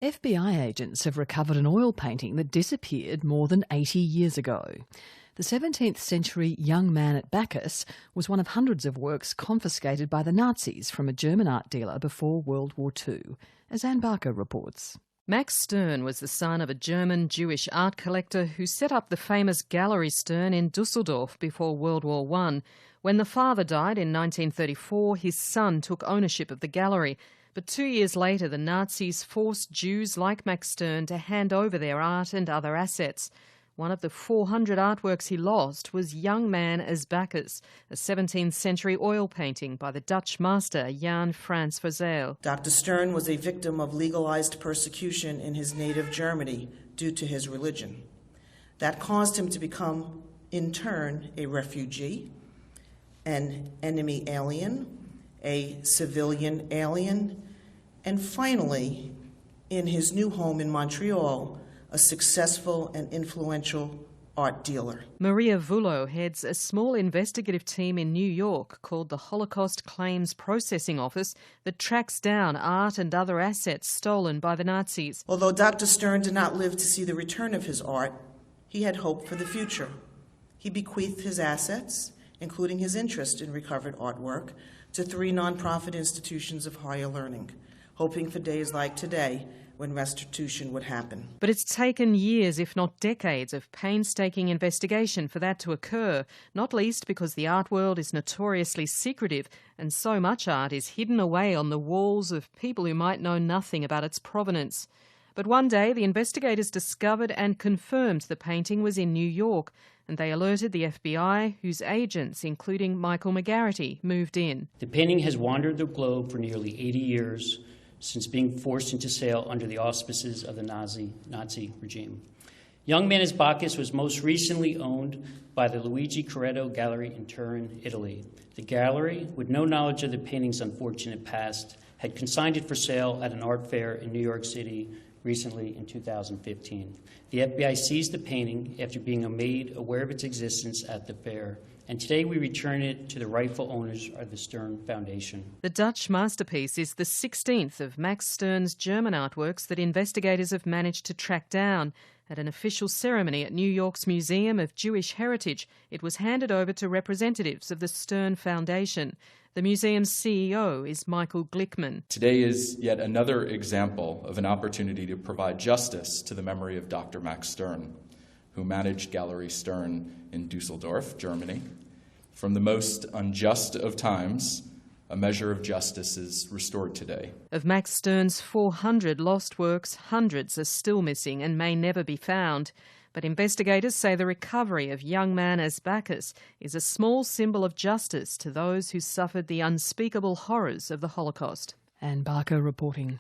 FBI agents have recovered an oil painting that disappeared more than 80 years ago. The 17th century Young Man at Bacchus was one of hundreds of works confiscated by the Nazis from a German art dealer before World War II, as Anne Barker reports. Max Stern was the son of a German Jewish art collector who set up the famous Gallery Stern in Dusseldorf before World War I. When the father died in 1934, his son took ownership of the gallery. But 2 years later, the Nazis forced Jews like Max Stern to hand over their art and other assets. One of the 400 artworks he lost was Young Man as Bacchus, a 17th century oil painting by the Dutch master Jan Frans Verzeil. Dr. Stern was a victim of legalized persecution in his native Germany due to his religion. That caused him to become, in turn, a refugee, an enemy alien, a civilian alien, and finally, in his new home in Montreal, a successful and influential art dealer. Maria Vullo heads a small investigative team in New York called the Holocaust Claims Processing Office that tracks down art and other assets stolen by the Nazis. Although Dr. Stern did not live to see the return of his art, he had hope for the future. He bequeathed his assets, including his interest in recovered artwork, to 3 nonprofit institutions of higher learning, hoping for days like today when restitution would happen. But it's taken years, if not decades, of painstaking investigation for that to occur, not least because the art world is notoriously secretive and so much art is hidden away on the walls of people who might know nothing about its provenance. But one day the investigators discovered and confirmed the painting was in New York, and they alerted the FBI, whose agents, including Michael McGarity, moved in. The painting has wandered the globe for nearly 80 years, since being forced into sale under the auspices of the Nazi regime. Young Man as Bacchus was most recently owned by the Luigi Coretto Gallery in Turin, Italy. The gallery, with no knowledge of the painting's unfortunate past, had consigned it for sale at an art fair in New York City recently in 2015. The FBI seized the painting after being made aware of its existence at the fair, and today we return it to the rightful owners of the Stern Foundation. The Dutch masterpiece is the 16th of Max Stern's German artworks that investigators have managed to track down. At an official ceremony at New York's Museum of Jewish Heritage, it was handed over to representatives of the Stern Foundation. The museum's CEO is Michael Glickman. Today is yet another example of an opportunity to provide justice to the memory of Dr. Max Stern, who managed Gallery Stern in Dusseldorf, Germany. From the most unjust of times, a measure of justice is restored today. Of Max Stern's 400 lost works, hundreds are still missing and may never be found. But investigators say the recovery of Young Man as Bacchus is a small symbol of justice to those who suffered the unspeakable horrors of the Holocaust. Anne Barker reporting.